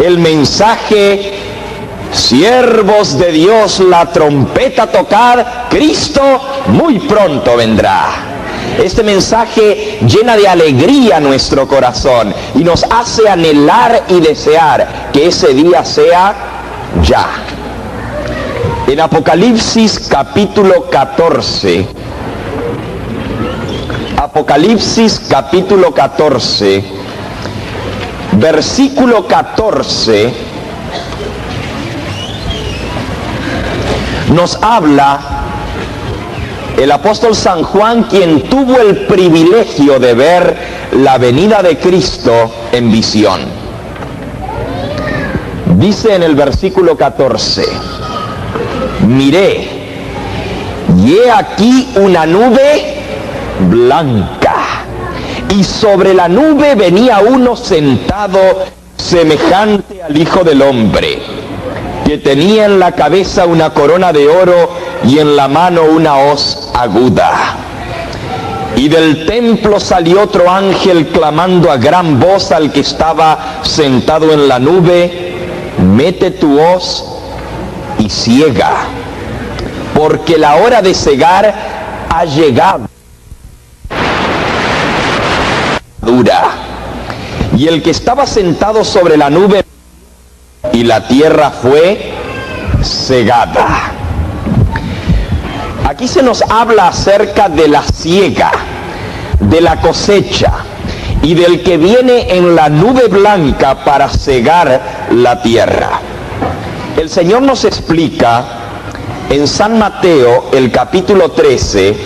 el mensaje: siervos de Dios, la trompeta tocad, Cristo muy pronto vendrá. Este mensaje llena de alegría nuestro corazón y nos hace anhelar y desear que ese día sea ya. En Apocalipsis capítulo 14, Apocalipsis capítulo 14, versículo 14, nos habla el apóstol San Juan, quien tuvo el privilegio de ver la venida de Cristo en visión. Dice en el versículo 14: miré, y he aquí una nube blanca, y sobre la nube venía uno sentado semejante al Hijo del Hombre, que tenía en la cabeza una corona de oro y en la mano una hoz aguda. Y del templo salió otro ángel clamando a gran voz al que estaba sentado en la nube: mete tu hoz y ciega, porque la hora de cegar ha llegado. Y el que estaba sentado sobre la nube, y la tierra fue cegada. Aquí se nos habla acerca de la siega, de la cosecha y del que viene en la nube blanca para cegar la tierra. El Señor nos explica en San Mateo, el capítulo 13,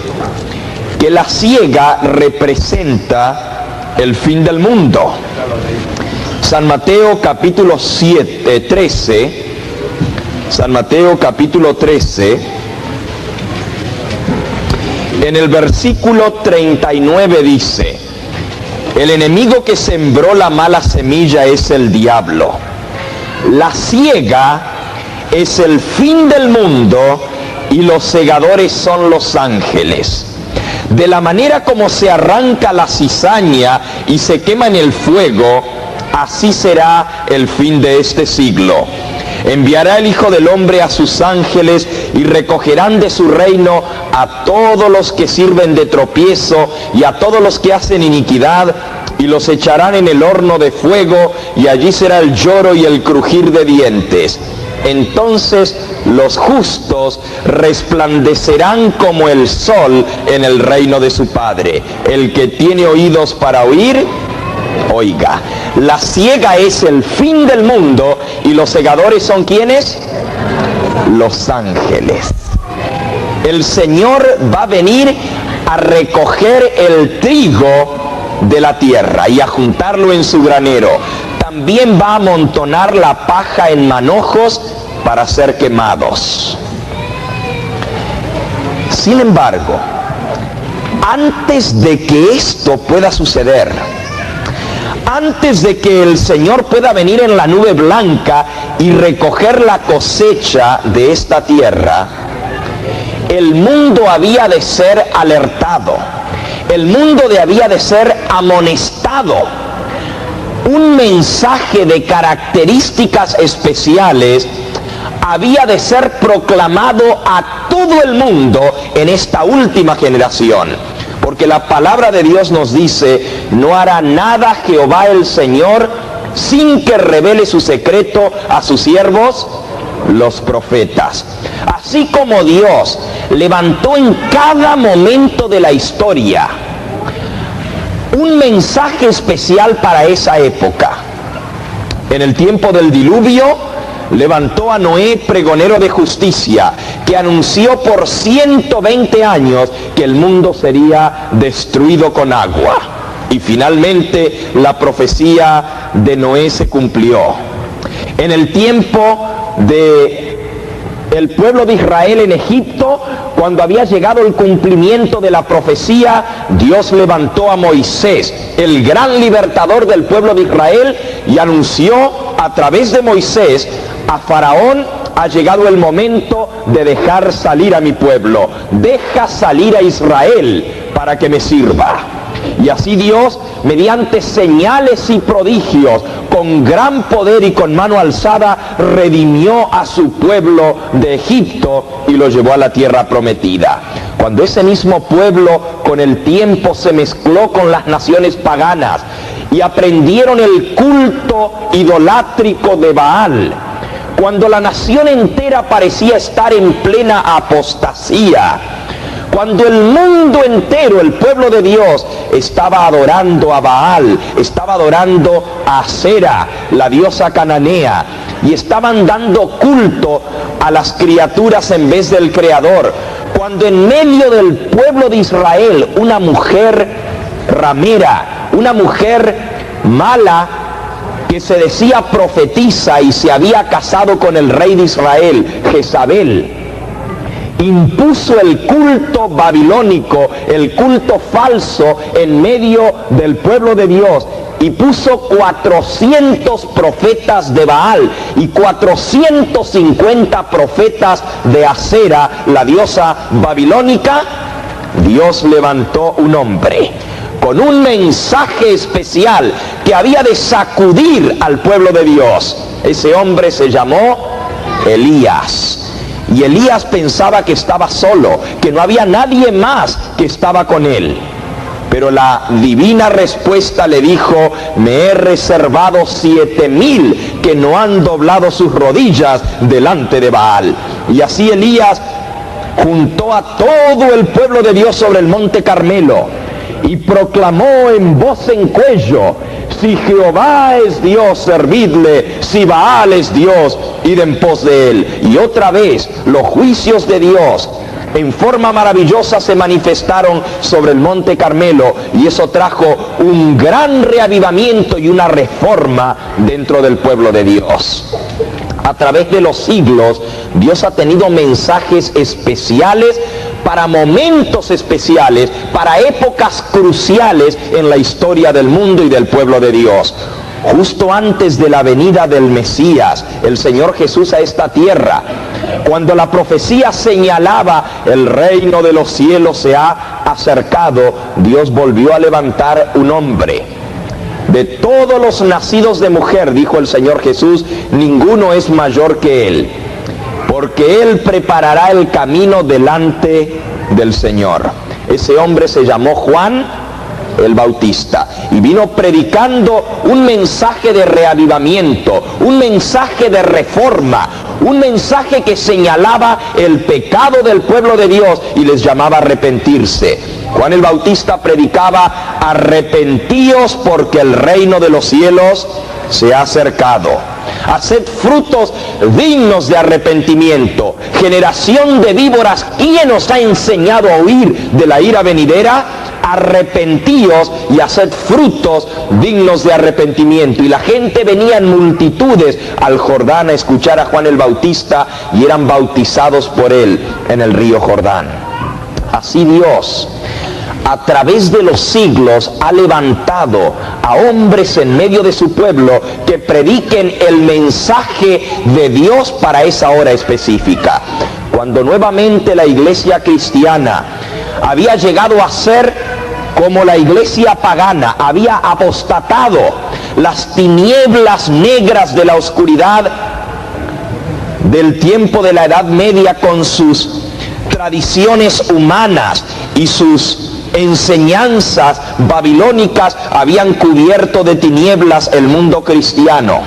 que la siega representa el fin del mundo. San Mateo capítulo 13, San Mateo capítulo 13, en el versículo 39 dice: el enemigo que sembró la mala semilla es el diablo. La siega es el fin del mundo y los segadores son los ángeles. De la manera como se arranca la cizaña y se quema en el fuego, así será el fin de este siglo. Enviará el Hijo del Hombre a sus ángeles y recogerán de su reino a todos los que sirven de tropiezo y a todos los que hacen iniquidad, y los echarán en el horno de fuego, y allí será el lloro y el crujir de dientes. Entonces los justos resplandecerán como el sol en el reino de su Padre. El que tiene oídos para oír, oiga. La siega es el fin del mundo y los segadores son ¿quiénes? Los ángeles. El Señor va a venir a recoger el trigo de la tierra y a juntarlo en su granero. También va a amontonar la paja en manojos para ser quemados. Sin embargo, antes de que esto pueda suceder, antes de que el Señor pueda venir en la nube blanca y recoger la cosecha de esta tierra, el mundo había de ser alertado, el mundo había de ser amonestado. Un mensaje de características especiales había de ser proclamado a todo el mundo en esta última generación. Porque la palabra de Dios nos dice: no hará nada Jehová el Señor sin que revele su secreto a sus siervos, los profetas. Así como Dios levantó en cada momento de la historia un mensaje especial para esa época. En el tiempo del diluvio, levantó a Noé pregonero de justicia, que anunció por 120 años que el mundo sería destruido con agua. Y finalmente la profecía de Noé se cumplió. En el tiempo de el pueblo de Israel en Egipto, cuando había llegado el cumplimiento de la profecía, Dios levantó a Moisés, el gran libertador del pueblo de Israel, y anunció a través de Moisés a Faraón: ha llegado el momento de dejar salir a mi pueblo, deja salir a Israel para que me sirva. Y así Dios, mediante señales y prodigios, con gran poder y con mano alzada, redimió a su pueblo de Egipto y lo llevó a la tierra prometida. Cuando ese mismo pueblo con el tiempo se mezcló con las naciones paganas y aprendieron el culto idolátrico de Baal, cuando la nación entera parecía estar en plena apostasía, cuando el mundo entero, el pueblo de Dios, estaba adorando a Baal, estaba adorando a Asera, la diosa cananea, y estaban dando culto a las criaturas en vez del Creador, cuando en medio del pueblo de Israel una mujer ramera, una mujer mala, que se decía profetisa y se había casado con el rey de Israel, Jezabel, impuso el culto babilónico, el culto falso en medio del pueblo de Dios, y puso 400 profetas de Baal y 450 profetas de Asera, la diosa babilónica. Dios levantó un hombre con un mensaje especial que había de sacudir al pueblo de Dios. Ese hombre se llamó Elías. Y Elías pensaba que estaba solo, que no había nadie más que estaba con él. Pero la divina respuesta le dijo: me he reservado 7,000 que no han doblado sus rodillas delante de Baal. Y así Elías juntó a todo el pueblo de Dios sobre el monte Carmelo y proclamó en voz en cuello: si Jehová es Dios, servidle; si Baal es Dios, id en pos de él. Y otra vez los juicios de Dios en forma maravillosa se manifestaron sobre el monte Carmelo, y eso trajo un gran reavivamiento y una reforma dentro del pueblo de Dios. A través de los siglos, Dios ha tenido mensajes especiales para momentos especiales, para épocas cruciales en la historia del mundo y del pueblo de Dios. Justo antes de la venida del Mesías, el Señor Jesús a esta tierra, cuando la profecía señalaba el reino de los cielos se ha acercado, Dios volvió a levantar un hombre. De todos los nacidos de mujer, dijo el Señor Jesús, ninguno es mayor que él, porque él preparará el camino delante del Señor. Ese hombre se llamó Juan el Bautista y vino predicando un mensaje de reavivamiento, un mensaje de reforma, un mensaje que señalaba el pecado del pueblo de Dios y les llamaba a arrepentirse. Juan el Bautista predicaba: arrepentíos porque el reino de los cielos se ha acercado. Haced frutos dignos de arrepentimiento. Generación de víboras, ¿quién os ha enseñado a huir de la ira venidera? Arrepentíos y haced frutos dignos de arrepentimiento. Y la gente venía en multitudes al Jordán a escuchar a Juan el Bautista y eran bautizados por él en el río Jordán. Así Dios, a través de los siglos, ha levantado a hombres en medio de su pueblo que prediquen el mensaje de Dios para esa hora específica. Cuando nuevamente la iglesia cristiana había llegado a ser como la iglesia pagana, había apostatado, las tinieblas negras de la oscuridad del tiempo de la Edad Media con sus tradiciones humanas y sus enseñanzas babilónicas habían cubierto de tinieblas el mundo cristiano.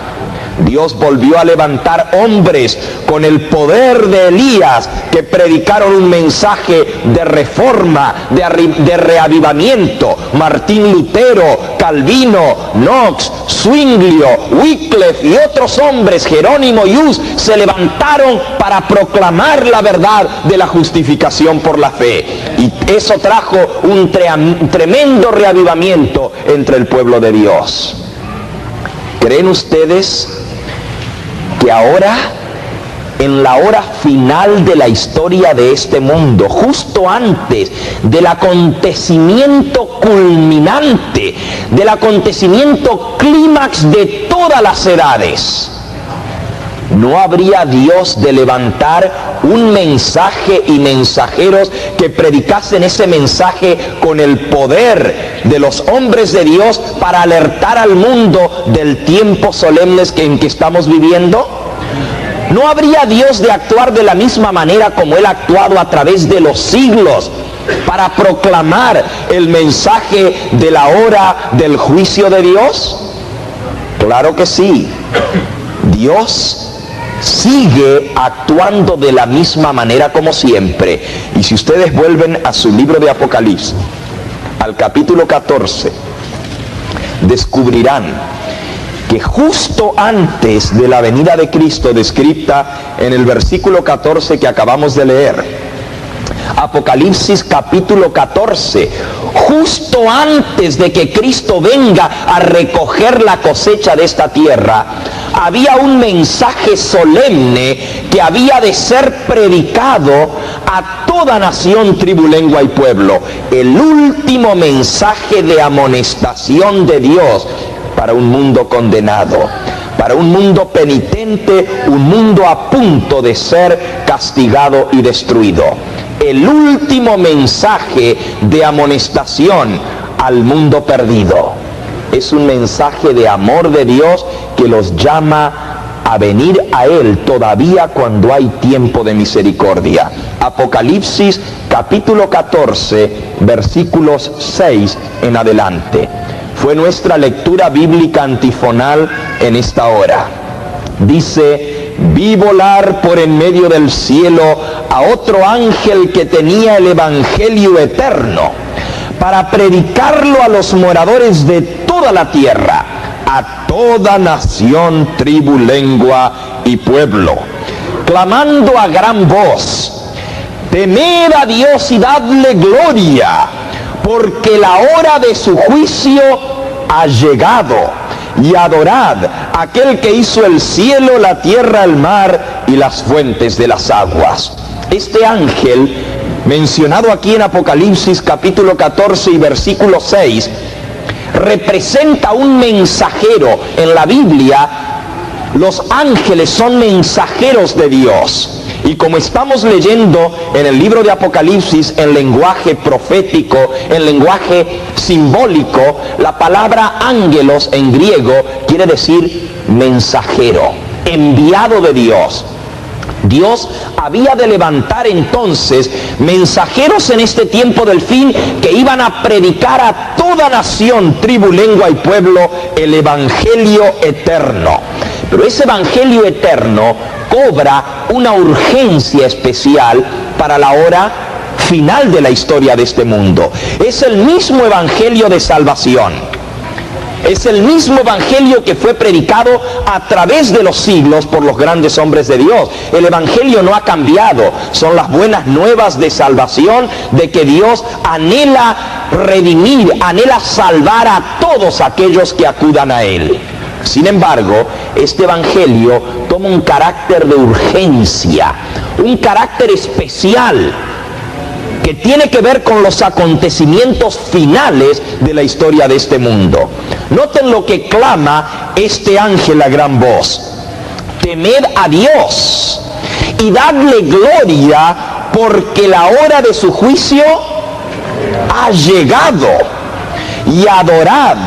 Dios volvió a levantar hombres con el poder de Elías que predicaron un mensaje de reforma, de reavivamiento. Martín Lutero, Calvino, Knox, Zwinglio, Wycliffe y otros hombres, Jerónimo y Hus, se levantaron para proclamar la verdad de la justificación por la fe. Y eso trajo un tremendo reavivamiento entre el pueblo de Dios. ¿Creen ustedes que ahora, en la hora final de la historia de este mundo, justo antes del acontecimiento culminante, del acontecimiento clímax de todas las edades, ¿no habría Dios de levantar un mensaje y mensajeros que predicasen ese mensaje con el poder de los hombres de Dios para alertar al mundo del tiempo solemne en que estamos viviendo? ¿No habría Dios de actuar de la misma manera como Él ha actuado a través de los siglos para proclamar el mensaje de la hora del juicio de Dios? Claro que sí. Dios sigue actuando de la misma manera como siempre. Y si ustedes vuelven a su libro de Apocalipsis, al capítulo 14, descubrirán que justo antes de la venida de Cristo, descrita en el versículo 14 que acabamos de leer, Apocalipsis capítulo 14, justo antes de que Cristo venga a recoger la cosecha de esta tierra, había un mensaje solemne que había de ser predicado a toda nación, tribu, lengua y pueblo. El último mensaje de amonestación de Dios para un mundo condenado, para un mundo penitente, un mundo a punto de ser castigado y destruido. El último mensaje de amonestación al mundo perdido. Es un mensaje de amor de Dios que los llama a venir a Él todavía cuando hay tiempo de misericordia. Apocalipsis capítulo 14, versículos 6 en adelante. Fue nuestra lectura bíblica antifonal en esta hora. Dice: vi volar por en medio del cielo a otro ángel que tenía el evangelio eterno, para predicarlo a los moradores de toda la tierra, a toda nación, tribu, lengua y pueblo, clamando a gran voz: temed a Dios y dadle gloria, porque la hora de su juicio ha llegado, y adorad a aquel que hizo el cielo, la tierra, el mar y las fuentes de las aguas. Este ángel, mencionado aquí en Apocalipsis capítulo 14 y versículo 6, representa un mensajero. En la Biblia, los ángeles son mensajeros de Dios. Y como estamos leyendo en el libro de Apocalipsis en lenguaje profético, en lenguaje simbólico, la palabra ángelos en griego quiere decir mensajero, enviado de Dios. Dios había de levantar entonces mensajeros en este tiempo del fin que iban a predicar a toda nación, tribu, lengua y pueblo el evangelio eterno. Pero ese evangelio eterno cobra una urgencia especial para la hora final de la historia de este mundo. Es el mismo evangelio de salvación. Es el mismo evangelio que fue predicado a través de los siglos por los grandes hombres de Dios. El evangelio no ha cambiado. Son las buenas nuevas de salvación, de que Dios anhela redimir, anhela salvar a todos aquellos que acudan a Él. Sin embargo, este evangelio toma un carácter de urgencia, un carácter especial que tiene que ver con los acontecimientos finales de la historia de este mundo. Noten lo que clama este ángel a gran voz: temed a Dios y dadle gloria, porque la hora de su juicio ha llegado, y adorad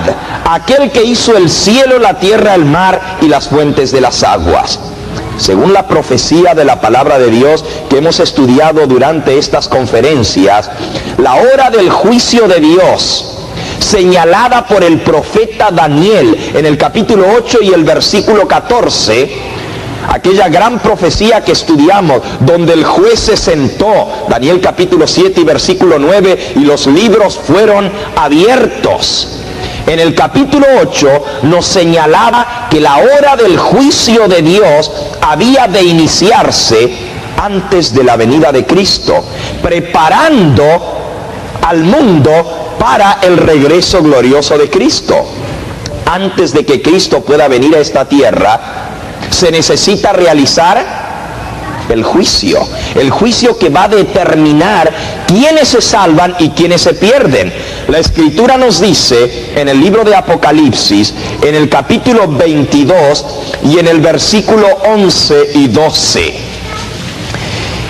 a aquel que hizo el cielo, la tierra, el mar y las fuentes de las aguas. Según la profecía de la palabra de Dios que hemos estudiado durante estas conferencias, la hora del juicio de Dios, señalada por el profeta Daniel en el capítulo 8 y el versículo 14, aquella gran profecía que estudiamos, donde el juez se sentó, Daniel capítulo 7 y versículo 9, y los libros fueron abiertos. En el capítulo 8 nos señalaba que la hora del juicio de Dios había de iniciarse antes de la venida de Cristo, preparando al mundo para el regreso glorioso de Cristo. Antes de que Cristo pueda venir a esta tierra, se necesita realizar el juicio que va a determinar quiénes se salvan y quiénes se pierden. La Escritura nos dice en el libro de Apocalipsis, en el capítulo 22 y en el versículo 11 y 12,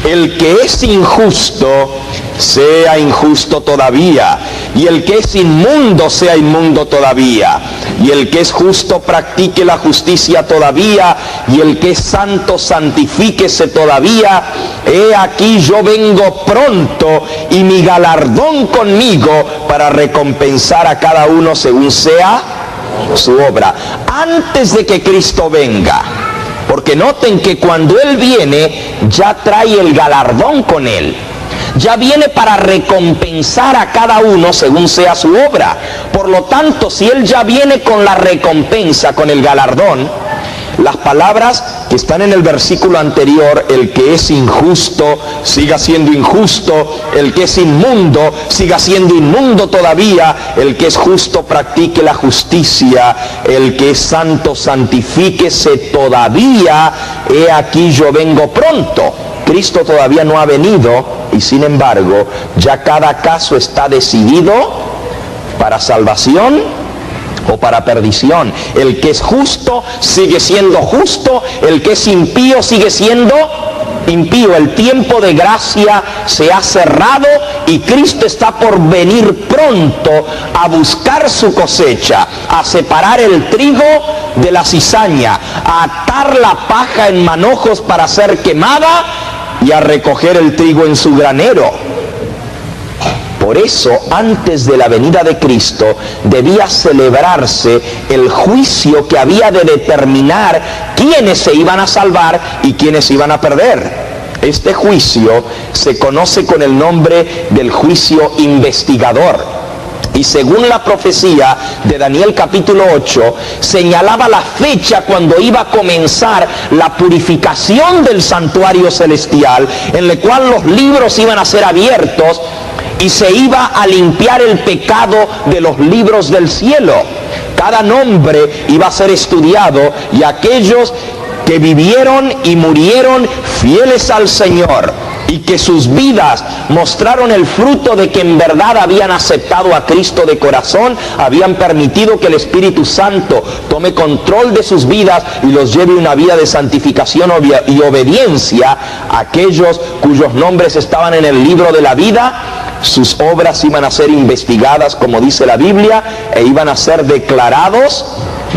el que es injusto, sea injusto todavía, y el que es inmundo, sea inmundo todavía, y el que es justo, practique la justicia todavía, y el que es santo, santifíquese todavía. He aquí yo vengo pronto, y mi galardón conmigo, para recompensar a cada uno según sea su obra. Antes de que Cristo venga, porque noten que cuando Él viene, ya trae el galardón con Él. Ya viene para recompensar a cada uno según sea su obra. Por lo tanto, si Él ya viene con la recompensa, con el galardón, las palabras que están en el versículo anterior, el que es injusto, siga siendo injusto, el que es inmundo, siga siendo inmundo todavía, el que es justo, practique la justicia, el que es santo, santifíquese todavía, he aquí yo vengo pronto. Cristo todavía no ha venido y sin embargo ya cada caso está decidido para salvación o para perdición. El que es justo sigue siendo justo, el que es impío sigue siendo impío. El tiempo de gracia se ha cerrado y Cristo está por venir pronto a buscar su cosecha, a separar el trigo de la cizaña, a atar la paja en manojos para ser quemada y a recoger el trigo en su granero. Por eso, antes de la venida de Cristo, debía celebrarse el juicio que había de determinar quiénes se iban a salvar y quiénes iban a perder. Este juicio se conoce con el nombre del juicio investigador. Y según la profecía de Daniel capítulo 8, señalaba la fecha cuando iba a comenzar la purificación del santuario celestial, en el cual los libros iban a ser abiertos y se iba a limpiar el pecado de los libros del cielo. Cada nombre iba a ser estudiado y aquellos que vivieron y murieron fieles al Señor y que sus vidas mostraron el fruto de que en verdad habían aceptado a Cristo de corazón, habían permitido que el Espíritu Santo tome control de sus vidas y los lleve una vida de santificación y obediencia. Aquellos cuyos nombres estaban en el libro de la vida, sus obras iban a ser investigadas, como dice la Biblia, e iban a ser declarados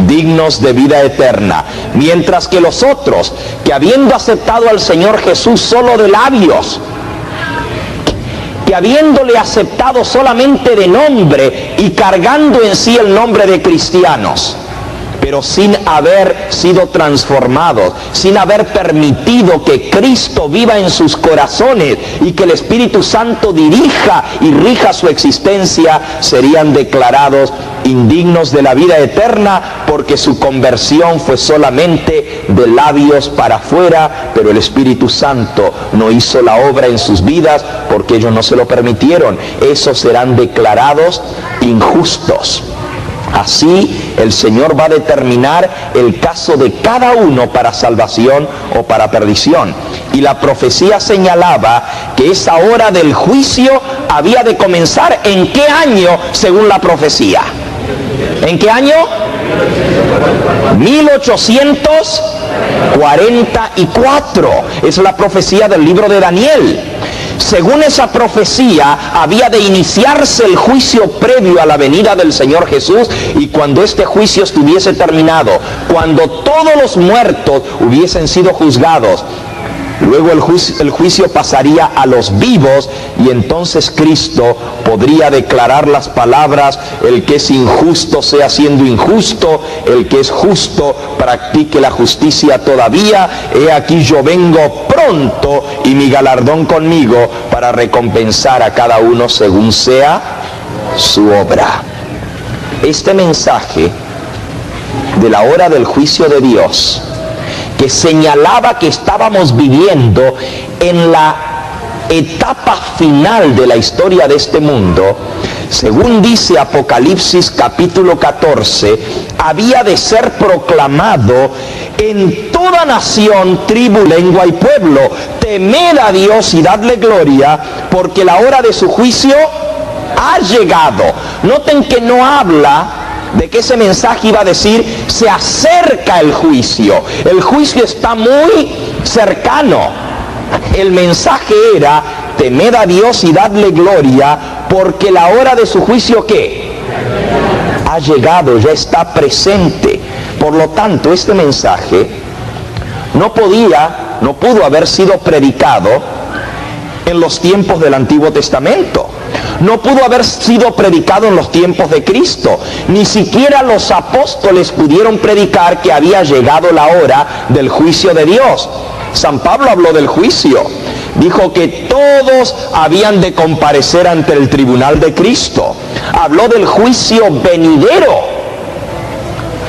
dignos de vida eterna. Mientras que los otros, que habiendo aceptado al Señor Jesús solo de labios, que habiéndole aceptado solamente de nombre y cargando en sí el nombre de cristianos, pero sin haber sido transformados, sin haber permitido que Cristo viva en sus corazones y que el Espíritu Santo dirija y rija su existencia, serían declarados indignos de la vida eterna, porque su conversión fue solamente de labios para afuera, pero el Espíritu Santo no hizo la obra en sus vidas porque ellos no se lo permitieron. Esos serán declarados injustos. Así el Señor va a determinar el caso de cada uno para salvación o para perdición. Y la profecía señalaba que esa hora del juicio había de comenzar ¿en qué año según la profecía? ¿En qué año? 1844. Es la profecía del libro de Daniel. Según esa profecía, había de iniciarse el juicio previo a la venida del Señor Jesús, y cuando este juicio estuviese terminado, cuando todos los muertos hubiesen sido juzgados, luego el juicio pasaría a los vivos, y entonces Cristo podría declarar las palabras: el que es injusto sea siendo injusto, el que es justo practique la justicia todavía. He aquí yo vengo pronto y mi galardón conmigo para recompensar a cada uno según sea su obra. Este mensaje de la hora del juicio de Dios, que señalaba que estábamos viviendo en la etapa final de la historia de este mundo, según dice Apocalipsis capítulo 14, había de ser proclamado en toda nación, tribu, lengua y pueblo. Temed a Dios y dadle gloria, porque la hora de su juicio ha llegado. Noten que no habla de que ese mensaje iba a decir, se acerca el juicio. El juicio está muy cercano. El mensaje era, temed a Dios y dadle gloria, porque la hora de su juicio, ¿qué? Ha llegado, ya está presente. Por lo tanto, este mensaje no pudo haber sido predicado en los tiempos del Antiguo Testamento. No pudo haber sido predicado en los tiempos de Cristo. Ni siquiera los apóstoles pudieron predicar que había llegado la hora del juicio de Dios. San Pablo habló del juicio. Dijo que todos habían de comparecer ante el tribunal de Cristo. Habló del juicio venidero.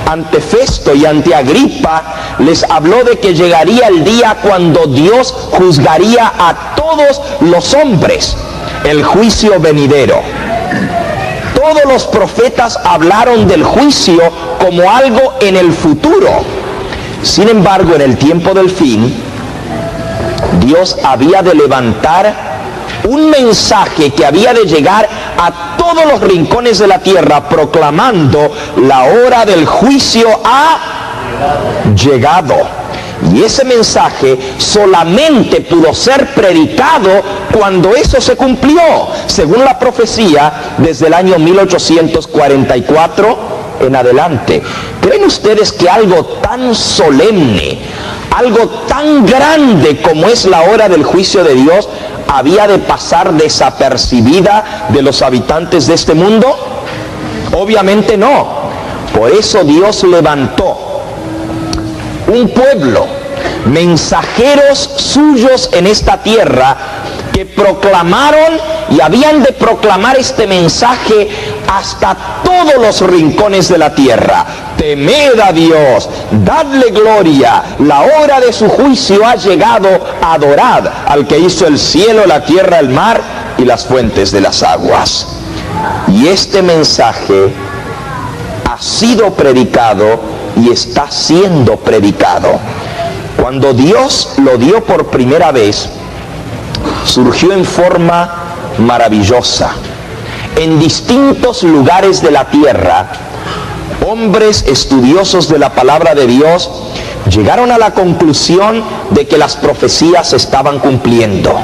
Ante Festo y ante Agripa les habló de que llegaría el día cuando Dios juzgaría a todos los hombres. El juicio venidero. Todos los profetas hablaron del juicio como algo en el futuro. Sin embargo, en el tiempo del fin, Dios había de levantar un mensaje que había de llegar a todos los rincones de la tierra, proclamando: la hora del juicio ha llegado. Y ese mensaje solamente pudo ser predicado cuando eso se cumplió, según la profecía, desde el año 1844 en adelante. ¿Creen ustedes que algo tan solemne, algo tan grande como es la hora del juicio de Dios, había de pasar desapercibida de los habitantes de este mundo? Obviamente no. Por eso Dios levantó un pueblo, mensajeros suyos en esta tierra, que proclamaron y habían de proclamar este mensaje hasta todos los rincones de la tierra. Temed a Dios, dadle gloria, la hora de su juicio ha llegado, adorad al que hizo el cielo, la tierra, el mar y las fuentes de las aguas. Y este mensaje ha sido predicado y está siendo predicado. Cuando Dios lo dio por primera vez, surgió en forma maravillosa. En distintos lugares de la tierra, hombres estudiosos de la palabra de Dios llegaron a la conclusión de que las profecías se estaban cumpliendo.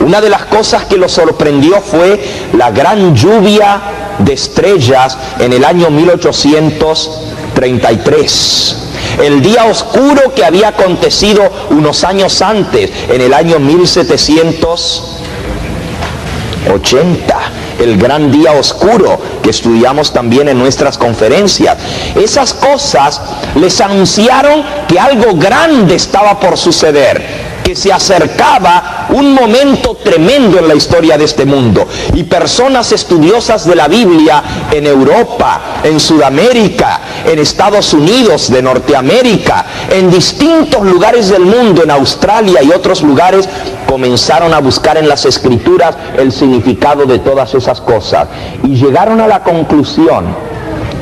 Una de las cosas que los sorprendió fue la gran lluvia de estrellas en el año 1833. El día oscuro que había acontecido unos años antes, en el año 1780. El gran día oscuro que estudiamos también en nuestras conferencias. Esas cosas les anunciaron que algo grande estaba por suceder, que se acercaba un momento tremendo en la historia de este mundo. Y personas estudiosas de la Biblia en Europa, en Sudamérica, en Estados Unidos de Norteamérica, en distintos lugares del mundo, en Australia y otros lugares, comenzaron a buscar en las Escrituras el significado de todas esas cosas. Y llegaron a la conclusión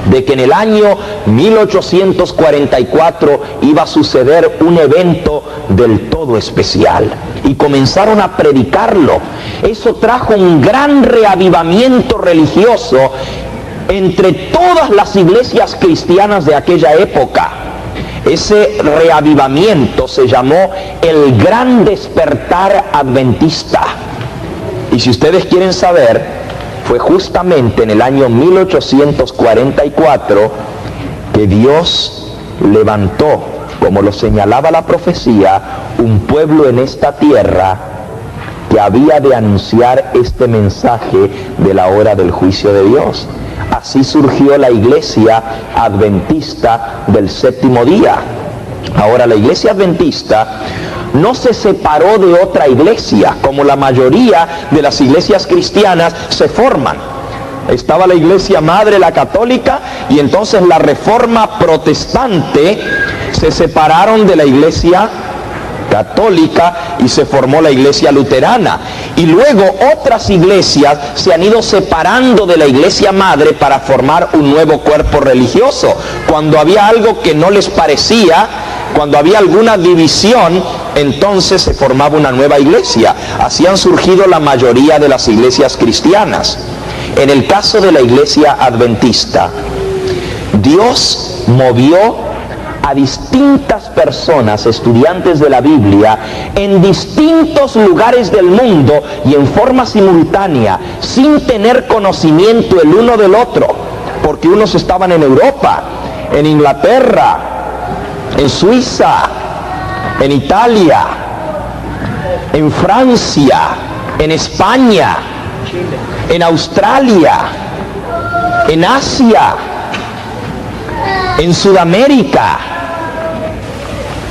de que en el año 1844 iba a suceder un evento del todo especial. Y comenzaron a predicarlo. Eso trajo un gran reavivamiento religioso entre todas las iglesias cristianas de aquella época. Ese reavivamiento se llamó el Gran Despertar Adventista. Y si ustedes quieren saber, fue justamente en el año 1844 que Dios levantó, como lo señalaba la profecía, un pueblo en esta tierra que había de anunciar este mensaje de la hora del juicio de Dios. Así surgió la iglesia adventista del séptimo día. Ahora, la iglesia adventista no se separó de otra iglesia, como la mayoría de las iglesias cristianas se forman. Estaba la iglesia madre, la católica, y entonces la reforma protestante se separaron de la iglesia católica y se formó la iglesia luterana. Y luego otras iglesias se han ido separando de la iglesia madre para formar un nuevo cuerpo religioso. Cuando había algo que no les parecía, Cuando había alguna división, entonces se formaba una nueva iglesia. Así han surgido la mayoría de las iglesias cristianas. En el caso de la iglesia adventista, Dios movió a distintas personas, estudiantes de la Biblia, en distintos lugares del mundo y en forma simultánea, sin tener conocimiento el uno del otro, porque unos estaban en Europa, en Inglaterra, en Suiza, en Italia, en Francia, en España, en Australia, en Asia, en Sudamérica,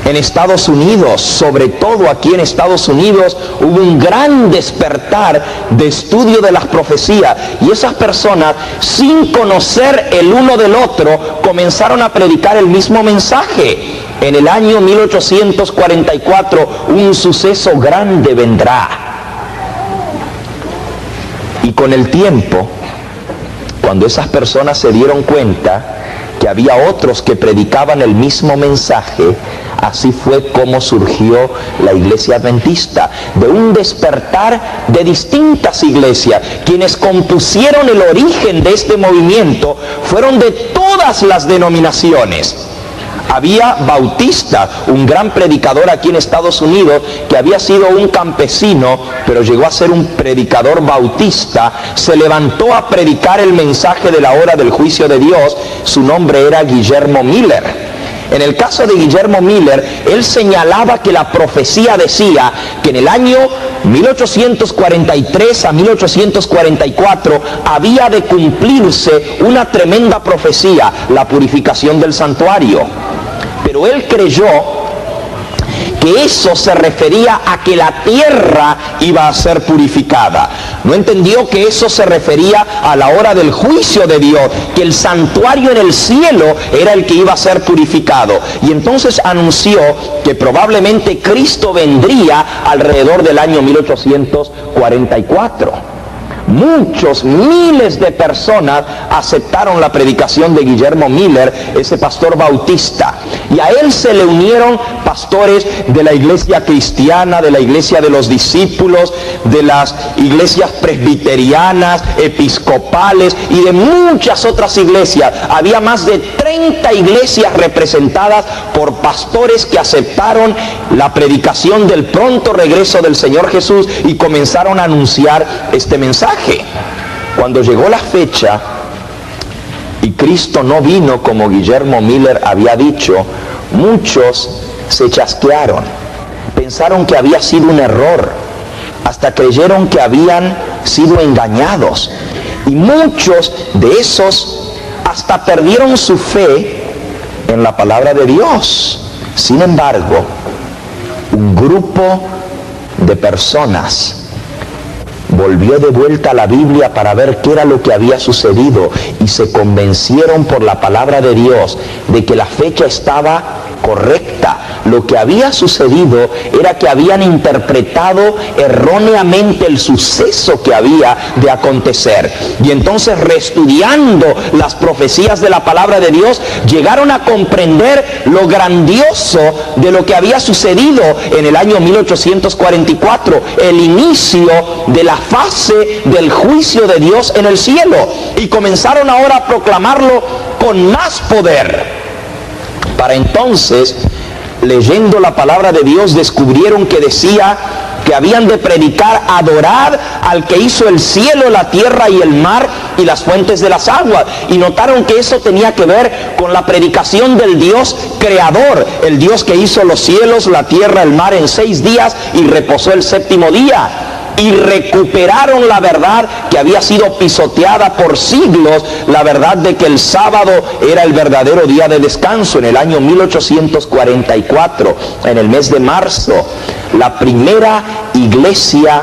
en Estados Unidos. Sobre todo aquí en Estados Unidos hubo un gran despertar de estudio de las profecías, y esas personas, sin conocer el uno del otro, comenzaron a predicar el mismo mensaje. En el año 1844 un suceso grande vendrá, y con el tiempo, cuando esas personas se dieron cuenta que había otros que predicaban el mismo mensaje, así fue como surgió la iglesia adventista, de un despertar de distintas iglesias. Quienes compusieron el origen de este movimiento fueron de todas las denominaciones. Había Bautista, un gran predicador aquí en Estados Unidos, que había sido un campesino, pero llegó a ser un predicador bautista. Se levantó a predicar el mensaje de la hora del juicio de Dios. Su nombre era Guillermo Miller. En el caso de Guillermo Miller, él señalaba que la profecía decía que en el año 1843 a 1844 había de cumplirse una tremenda profecía, la purificación del santuario. Pero él creyó que eso se refería a que la tierra iba a ser purificada. No entendió que eso se refería a la hora del juicio de Dios, que el santuario en el cielo era el que iba a ser purificado. Y entonces anunció que probablemente Cristo vendría alrededor del año 1844. Muchos, miles de personas aceptaron la predicación de Guillermo Miller, ese pastor bautista, y a él se le unieron pastores de la iglesia cristiana, de la iglesia de los discípulos, de las iglesias presbiterianas, episcopales y de muchas otras iglesias. Había más de 30 iglesias representadas por pastores que aceptaron la predicación del pronto regreso del Señor Jesús y comenzaron a anunciar este mensaje. Cuando llegó la fecha y Cristo no vino como Guillermo Miller había dicho, muchos se chasquearon, pensaron que había sido un error, hasta creyeron que habían sido engañados, y muchos de esos hasta perdieron su fe en la palabra de Dios. Sin embargo, un grupo de personas volvió de vuelta a la Biblia para ver qué era lo que había sucedido, y se convencieron por la palabra de Dios de que la fecha estaba correcta. Lo que había sucedido era que habían interpretado erróneamente el suceso que había de acontecer, y entonces, reestudiando las profecías de la palabra de Dios, llegaron a comprender lo grandioso de lo que había sucedido en el año 1844, el inicio de la fase del juicio de Dios en el cielo, y comenzaron ahora a proclamarlo con más poder. Para entonces, leyendo la palabra de Dios, descubrieron que decía que habían de predicar, adorar al que hizo el cielo, la tierra y el mar y las fuentes de las aguas. Y notaron que eso tenía que ver con la predicación del Dios creador, el Dios que hizo los cielos, la tierra, el mar en 6 días y reposó el 7º día. Y recuperaron la verdad que había sido pisoteada por siglos, la verdad de que el sábado era el verdadero día de descanso. En el año 1844, en el mes de marzo, la primera iglesia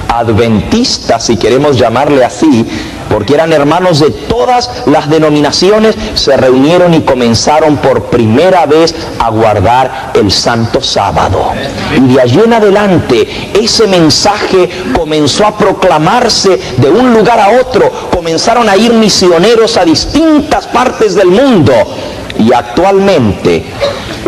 adventista, si queremos llamarle así, porque eran hermanos de todas las denominaciones, se reunieron y comenzaron por primera vez a guardar el santo sábado. Y de allí en adelante ese mensaje comenzó a proclamarse de un lugar a otro. Comenzaron a ir misioneros a distintas partes del mundo, y actualmente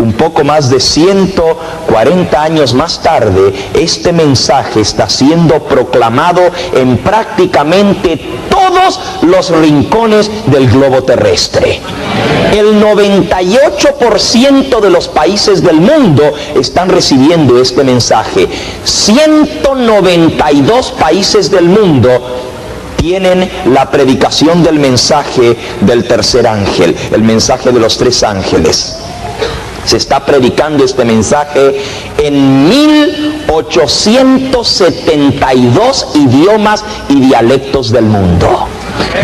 un poco más de 140 años más tarde, este mensaje está siendo proclamado en prácticamente todos los rincones del globo terrestre. El 98% de los países del mundo están recibiendo este mensaje. 192 países del mundo tienen la predicación del mensaje del tercer ángel, el mensaje de los tres ángeles. Se está predicando este mensaje en 1872 idiomas y dialectos del mundo.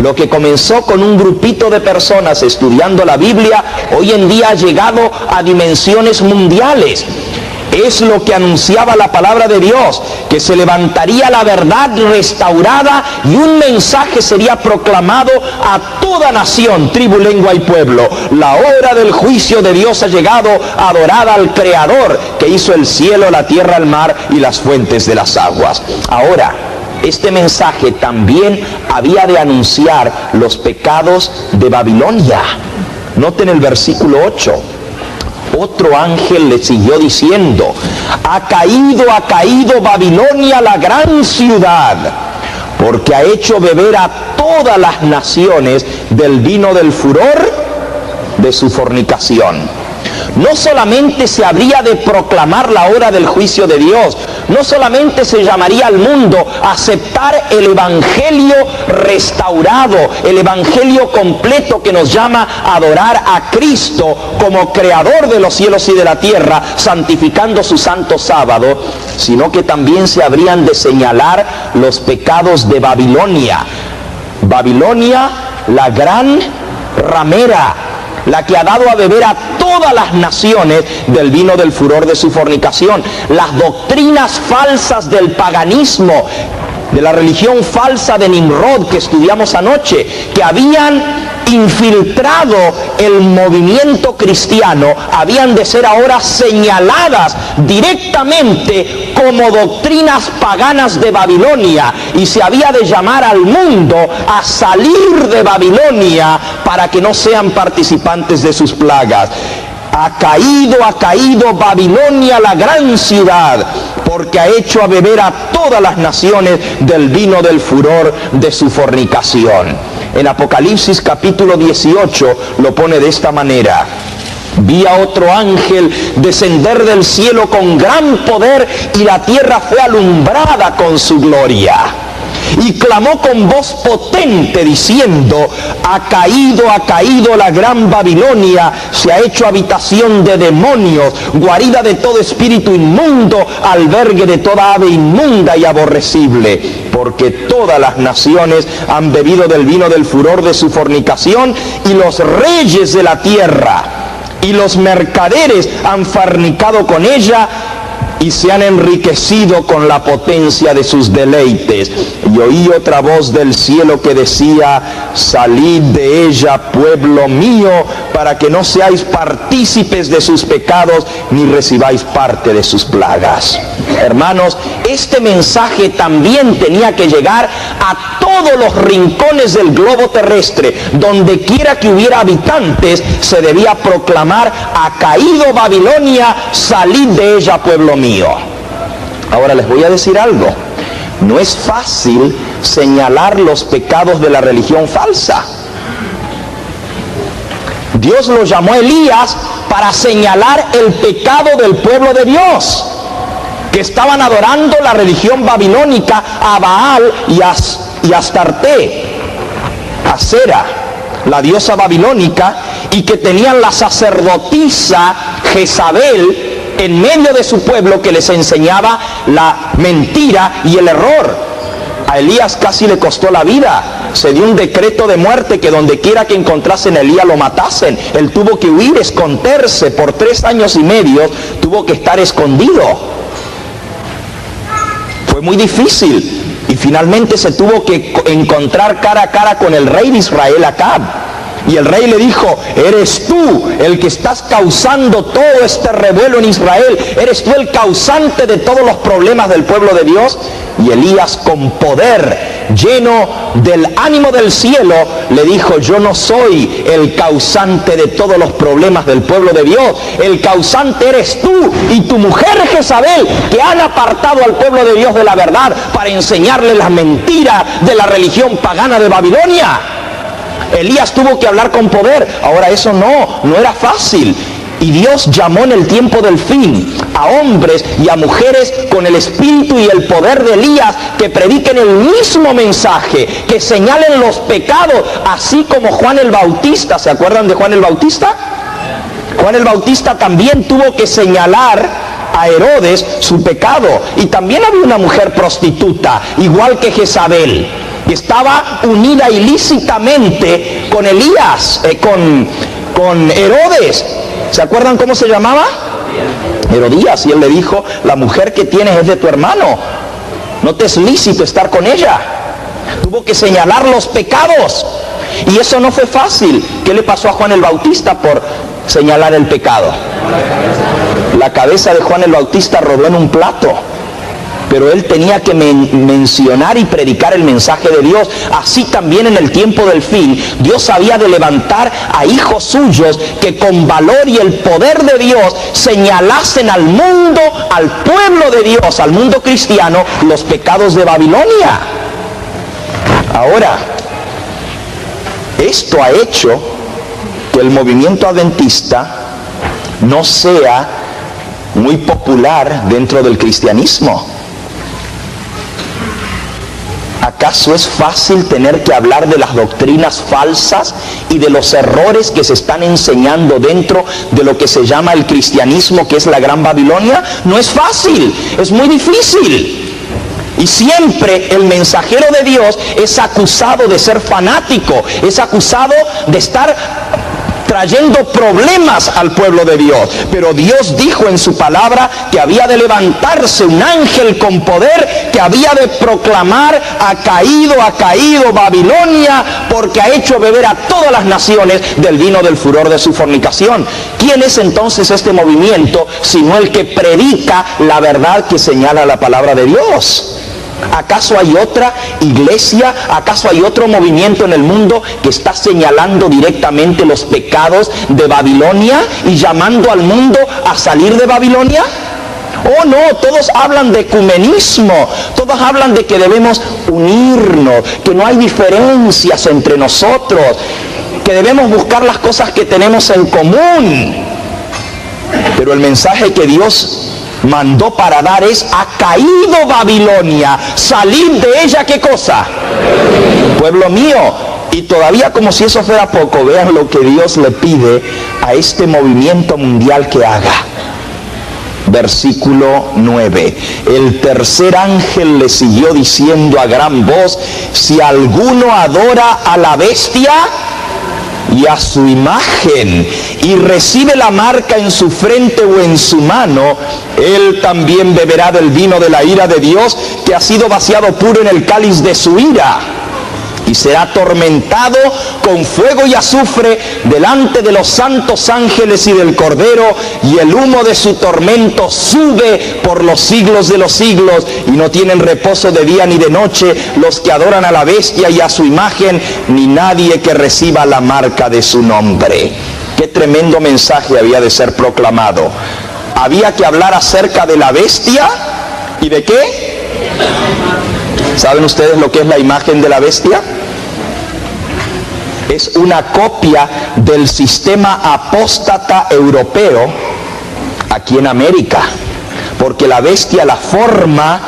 Lo que comenzó con un grupito de personas estudiando la Biblia, hoy en día ha llegado a dimensiones mundiales. Es lo que anunciaba la palabra de Dios, que se levantaría la verdad restaurada y un mensaje sería proclamado a toda nación, tribu, lengua y pueblo. La hora del juicio de Dios ha llegado, adorada al Creador que hizo el cielo, la tierra, el mar y las fuentes de las aguas. Ahora, este mensaje también había de anunciar los pecados de Babilonia. Noten el versículo 8. Otro ángel le siguió diciendo: ha caído Babilonia, la gran ciudad, porque ha hecho beber a todas las naciones del vino del furor de su fornicación. No solamente se habría de proclamar la hora del juicio de Dios, no solamente se llamaría al mundo a aceptar el evangelio restaurado, el evangelio completo que nos llama a adorar a Cristo como creador de los cielos y de la tierra, santificando su santo sábado, sino que también se habrían de señalar los pecados de Babilonia. Babilonia, la gran ramera, la que ha dado a beber a todas las naciones del vino del furor de su fornicación. Las doctrinas falsas del paganismo, de la religión falsa de Nimrod que estudiamos anoche, que habían infiltrado el movimiento cristiano, habían de ser ahora señaladas directamente como doctrinas paganas de Babilonia, y se había de llamar al mundo a salir de Babilonia para que no sean participantes de sus plagas. Ha caído Babilonia, la gran ciudad, porque ha hecho a beber a todas las naciones del vino del furor de su fornicación. En Apocalipsis capítulo 18 lo pone de esta manera: vi a otro ángel descender del cielo con gran poder, y la tierra fue alumbrada con su gloria. Y clamó con voz potente diciendo: ha caído la gran Babilonia, se ha hecho habitación de demonios, guarida de todo espíritu inmundo, albergue de toda ave inmunda y aborrecible, porque todas las naciones han bebido del vino del furor de su fornicación, y los reyes de la tierra y los mercaderes han fornicado con ella, y se han enriquecido con la potencia de sus deleites. Y oí otra voz del cielo que decía: salid de ella, pueblo mío, para que no seáis partícipes de sus pecados, ni recibáis parte de sus plagas. Hermanos, este mensaje también tenía que llegar a todos los rincones del globo terrestre. Donde quiera que hubiera habitantes, se debía proclamar: ha caído Babilonia, salid de ella, pueblo mío. Ahora les voy a decir algo: no es fácil señalar los pecados de la religión falsa. Dios lo llamó a Elías para señalar el pecado del pueblo de Dios, que estaban adorando la religión babilónica a Baal y Astarte, a Sera, la diosa babilónica, y que tenían la sacerdotisa Jezabel en medio de su pueblo, que les enseñaba la mentira y el error. A Elías casi le costó la vida. Se dio un decreto de muerte, que donde quiera que encontrasen a Elías lo matasen. Él tuvo que huir, esconderse por 3 años y medio, tuvo que estar escondido. Fue muy difícil, y finalmente se tuvo que encontrar cara a cara con el rey de Israel, Acab. Y el rey le dijo: eres tú el que estás causando todo este revuelo en Israel, eres tú el causante de todos los problemas del pueblo de Dios. Y Elías, con poder lleno del ánimo del cielo, le dijo: yo no soy el causante de todos los problemas del pueblo de Dios. El causante eres tú y tu mujer Jezabel, que han apartado al pueblo de Dios de la verdad para enseñarle las mentiras de la religión pagana de Babilonia. Elías tuvo que hablar con poder. Ahora eso no era fácil. Y Dios llamó en el tiempo del fin a hombres y a mujeres con el espíritu y el poder de Elías, que prediquen el mismo mensaje, que señalen los pecados, así como Juan el Bautista. ¿Se acuerdan de Juan el Bautista? Juan el Bautista también tuvo que señalar a Herodes su pecado. Y también había una mujer prostituta, igual que Jezabel, que estaba unida ilícitamente con Elías, con Herodes. ¿Se acuerdan cómo se llamaba? Herodías. Y él le dijo: la mujer que tienes es de tu hermano, no te es lícito estar con ella. Tuvo que señalar los pecados. Y eso no fue fácil. ¿Qué le pasó a Juan el Bautista por señalar el pecado? La cabeza de Juan el Bautista rodó en un plato. Pero él tenía que mencionar y predicar el mensaje de Dios. Así también en el tiempo del fin, Dios había de levantar a hijos suyos que con valor y el poder de Dios señalasen al mundo, al pueblo de Dios, al mundo cristiano, los pecados de Babilonia. Ahora, esto ha hecho que el movimiento adventista no sea muy popular dentro del cristianismo. ¿Acaso es fácil tener que hablar de las doctrinas falsas y de los errores que se están enseñando dentro de lo que se llama el cristianismo, que es la Gran Babilonia? No es fácil, es muy difícil. Y siempre el mensajero de Dios es acusado de ser fanático, es acusado de estar trayendo problemas al pueblo de Dios. Pero Dios dijo en su palabra que había de levantarse un ángel con poder, que había de proclamar: ha caído Babilonia, porque ha hecho beber a todas las naciones del vino del furor de su fornicación. ¿Quién es entonces este movimiento sino el que predica la verdad que señala la palabra de Dios? ¿Acaso hay otra iglesia? ¿Acaso hay otro movimiento en el mundo que está señalando directamente los pecados de Babilonia y llamando al mundo a salir de Babilonia? Oh no, todos hablan de ecumenismo, todos hablan de que debemos unirnos, que no hay diferencias entre nosotros, que debemos buscar las cosas que tenemos en común. Pero el mensaje que Dios mandó para dar es: ha caído Babilonia, salid de ella. ¿Qué cosa? Pueblo mío. Y todavía, como si eso fuera poco, vean lo que Dios le pide a este movimiento mundial que haga. Versículo 9. El tercer ángel le siguió diciendo a gran voz: si alguno adora a la bestia y a su imagen, y recibe la marca en su frente o en su mano, él también beberá del vino de la ira de Dios, que ha sido vaciado puro en el cáliz de su ira, y será atormentado con fuego y azufre delante de los santos ángeles y del Cordero, y el humo de su tormento sube por los siglos de los siglos, y no tienen reposo de día ni de noche los que adoran a la bestia y a su imagen, ni nadie que reciba la marca de su nombre. Qué tremendo mensaje había de ser proclamado. Había que hablar acerca de la bestia. ¿Y de qué? ¿Saben ustedes lo que es la imagen de la bestia? Es una copia del sistema apóstata europeo aquí en América, porque la bestia la forma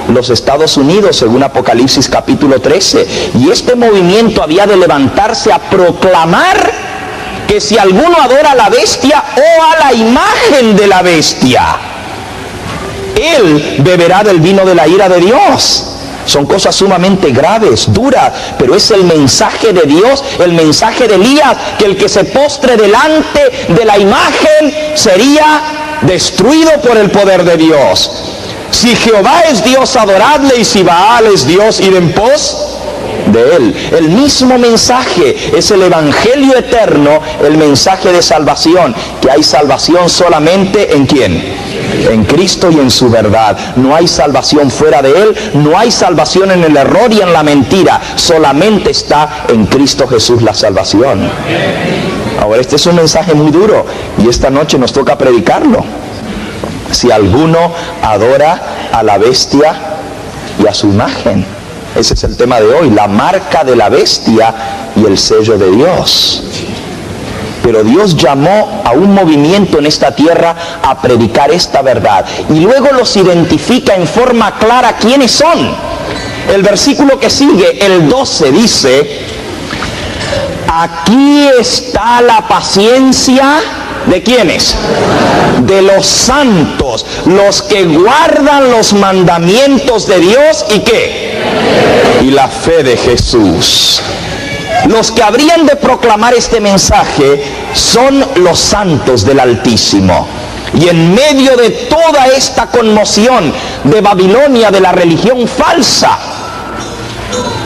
los Estados Unidos, según Apocalipsis capítulo 13. Y este movimiento había de levantarse a proclamar que si alguno adora a la bestia o a la imagen de la bestia, él beberá del vino de la ira de Dios. Son cosas sumamente graves, duras, pero es el mensaje de Dios, el mensaje de Elías, que el que se postre delante de la imagen sería destruido por el poder de Dios. Si Jehová es Dios, adoradle, y si Baal es Dios, id en pos de él. El mismo mensaje es el evangelio eterno, el mensaje de salvación, que hay salvación solamente ¿en quién? En Cristo y en su verdad. No hay salvación fuera de Él, no hay salvación en el error y en la mentira. Solamente está en Cristo Jesús la salvación. Ahora, este es un mensaje muy duro y esta noche nos toca predicarlo. Si alguno adora a la bestia y a su imagen. Ese es el tema de hoy, la marca de la bestia y el sello de Dios. Pero Dios llamó a un movimiento en esta tierra a predicar esta verdad. Y luego los identifica en forma clara quiénes son. El versículo que sigue, el 12, dice: aquí está la paciencia. ¿De quiénes? De los santos, los que guardan los mandamientos de Dios. ¿Y qué? Y la fe de Jesús. Los que habrían de proclamar este mensaje son los santos del Altísimo. Y en medio de toda esta conmoción de Babilonia, de la religión falsa,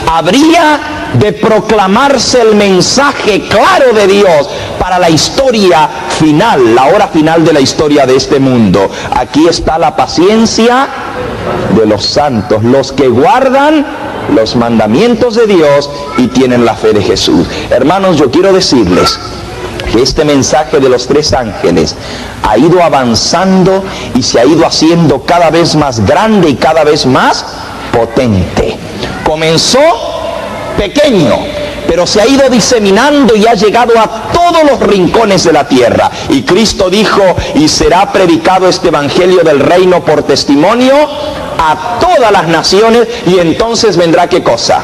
habría de proclamarse el mensaje claro de Dios para la historia final, la hora final de la historia de este mundo. Aquí está la paciencia de los santos, los que guardan los mandamientos de Dios y tienen la fe de Jesús. Hermanos, yo quiero decirles que este mensaje de los tres ángeles ha ido avanzando y se ha ido haciendo cada vez más grande y cada vez más potente. Comenzó pequeño, pero se ha ido diseminando y ha llegado a todos los rincones de la tierra. Y Cristo dijo: y será predicado este evangelio del reino por testimonio a todas las naciones, y entonces vendrá ¿qué cosa?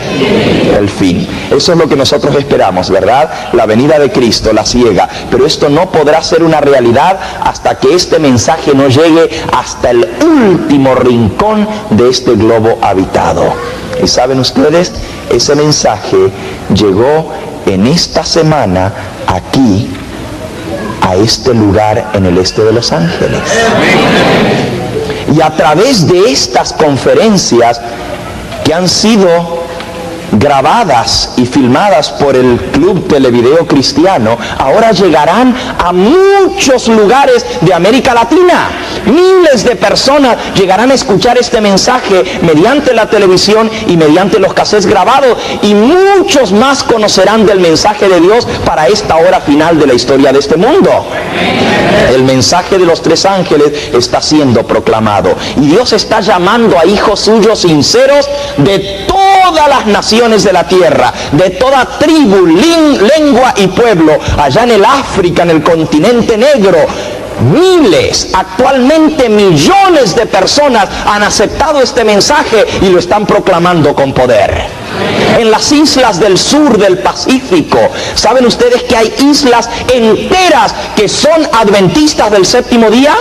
El fin. Eso es lo que nosotros esperamos, ¿verdad? La venida de Cristo, la ciega. Pero esto no podrá ser una realidad hasta que este mensaje no llegue hasta el último rincón de este globo habitado. Y saben ustedes, ese mensaje llegó en esta semana aquí, a este lugar en el este de Los Ángeles. Y a través de estas conferencias que han sido grabadas y filmadas por el Club Televideo Cristiano, ahora llegarán a muchos lugares de América Latina. Miles de personas llegarán a escuchar este mensaje mediante la televisión y mediante los cassettes grabados, y muchos más conocerán del mensaje de Dios para esta hora final de la historia de este mundo. El mensaje de los tres ángeles está siendo proclamado y Dios está llamando a hijos suyos sinceros de todas las naciones de la tierra, de toda tribu, lengua y pueblo, allá en el África, en el continente negro. Miles, actualmente millones de personas han aceptado este mensaje y lo están proclamando con poder. En las islas del sur del Pacífico, ¿saben ustedes que hay islas enteras que son adventistas del séptimo día?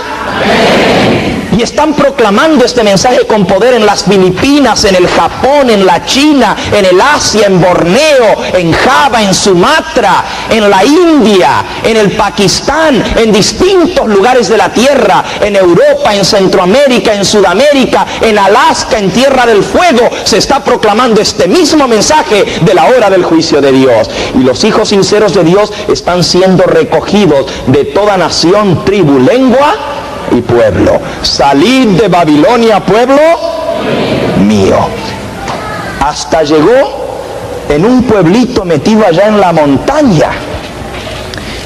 Y están proclamando este mensaje con poder en las Filipinas, en el Japón, en la China, en el Asia, en Borneo, en Java, en Sumatra, en la India, en el Pakistán, en distintos lugares de la tierra, en Europa, en Centroamérica, en Sudamérica, en Alaska, en Tierra del Fuego. Se está proclamando este mismo mensaje de la hora del juicio de Dios. Y los hijos sinceros de Dios están siendo recogidos de toda nación, tribu, lengua y pueblo. Salid de Babilonia, pueblo mío. Hasta llegó en un pueblito metido allá en la montaña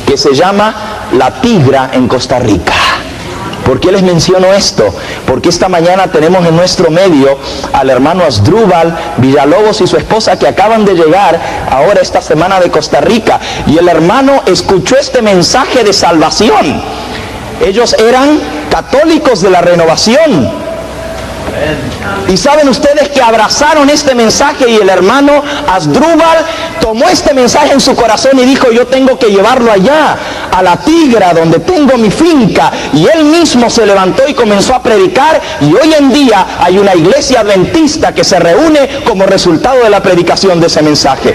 que se llama La Tigra, en Costa Rica. ¿Por qué les menciono esto? Porque esta mañana tenemos en nuestro medio al hermano Asdrúbal Villalobos y su esposa, que acaban de llegar ahora esta semana de Costa Rica, y el hermano escuchó este mensaje de salvación. Ellos eran católicos de la Renovación. Y saben ustedes que abrazaron este mensaje, y el hermano Asdrúbal tomó este mensaje en su corazón y dijo: yo tengo que llevarlo allá, a La Tigra, donde tengo mi finca. Y él mismo se levantó y comenzó a predicar, y hoy en día hay una iglesia adventista que se reúne como resultado de la predicación de ese mensaje.